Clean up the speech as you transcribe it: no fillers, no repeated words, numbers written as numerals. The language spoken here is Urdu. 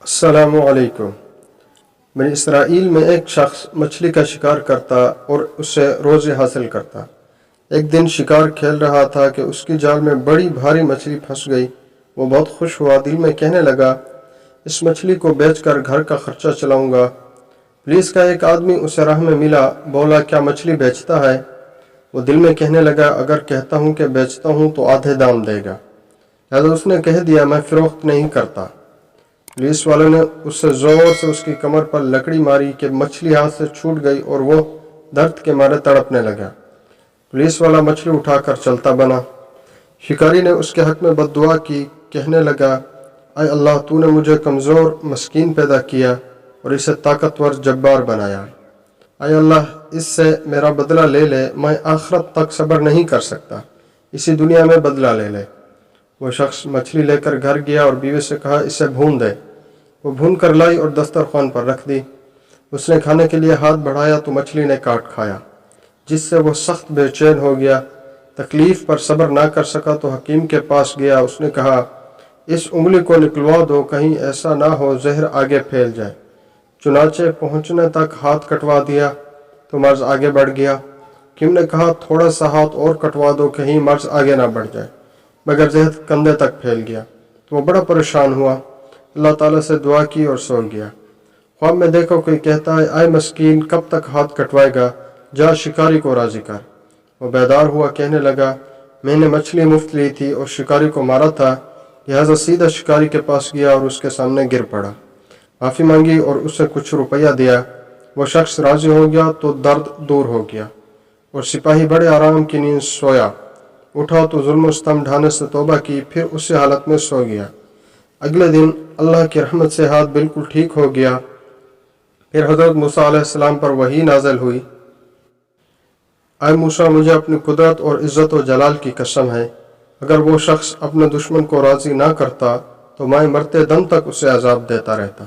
السلام علیکم۔ بنی اسرائیل میں ایک شخص مچھلی کا شکار کرتا اور اس سے روزی حاصل کرتا۔ ایک دن شکار کھیل رہا تھا کہ اس کی جال میں بڑی بھاری مچھلی پھنس گئی۔ وہ بہت خوش ہوا، دل میں کہنے لگا اس مچھلی کو بیچ کر گھر کا خرچہ چلاؤں گا۔ پولیس کا ایک آدمی اسے راہ میں ملا، بولا کیا مچھلی بیچتا ہے؟ وہ دل میں کہنے لگا اگر کہتا ہوں کہ بیچتا ہوں تو آدھے دام دے گا، لہذا اس نے کہہ دیا میں فروخت نہیں کرتا۔ پولیس والوں نے اس سے زور سے اس کی کمر پر لکڑی ماری کہ مچھلی ہاتھ سے چھوٹ گئی اور وہ درد کے مارے تڑپنے لگا۔ پولیس والا مچھلی اٹھا کر چلتا بنا۔ شکاری نے اس کے حق میں بد دعا کی، کہنے لگا اے اللہ، تو نے مجھے کمزور مسکین پیدا کیا اور اسے طاقتور جبار بنایا۔ اے اللہ، اس سے میرا بدلہ لے لے، میں آخرت تک صبر نہیں کر سکتا، اسی دنیا میں بدلہ لے لے۔ وہ شخص مچھلی لے کر گھر گیا اور بیوی سے کہا اسے بھون دے۔ وہ بھون کر لائی اور دسترخوان پر رکھ دی۔ اس نے کھانے کے لیے ہاتھ بڑھایا تو مچھلی نے کاٹ کھایا، جس سے وہ سخت بے چین ہو گیا۔ تکلیف پر صبر نہ کر سکا تو حکیم کے پاس گیا۔ اس نے کہا اس انگلی کو نکلوا دو، کہیں ایسا نہ ہو زہر آگے پھیل جائے۔ چنانچہ پہنچنے تک ہاتھ کٹوا دیا تو مرض آگے بڑھ گیا۔ حکیم نے کہا تھوڑا سا ہاتھ اور کٹوا دو، کہیں مرض آگے نہ بڑھ جائے، مگر زہر کندھے تک پھیل گیا تو وہ بڑا پریشان ہوا، اللہ تعالیٰ سے دعا کی اور سو گیا۔ خواب میں دیکھو کوئی کہتا ہے اے مسکین، کب تک ہاتھ کٹوائے گا، جا شکاری کو راضی کر۔ وہ بیدار ہوا، کہنے لگا میں نے مچھلی مفت لی تھی اور شکاری کو مارا تھا، لہذا سیدھا شکاری کے پاس گیا اور اس کے سامنے گر پڑا، معافی مانگی اور اسے کچھ روپیہ دیا۔ وہ شخص راضی ہو گیا تو درد دور ہو گیا اور سپاہی بڑے آرام کی نیند سویا۔ اٹھا تو ظلم و ستم ڈھانے سے توبہ کی، پھر اسی حالت میں سو گیا۔ اگلے دن اللہ کی رحمت سے ہاتھ بالکل ٹھیک ہو گیا۔ پھر حضرت موسیٰ علیہ السلام پر وحی نازل ہوئی، اے موسیٰ، مجھے اپنی قدرت اور عزت و جلال کی قسم ہے، اگر وہ شخص اپنے دشمن کو راضی نہ کرتا تو میں مرتے دم تک اسے عذاب دیتا رہتا۔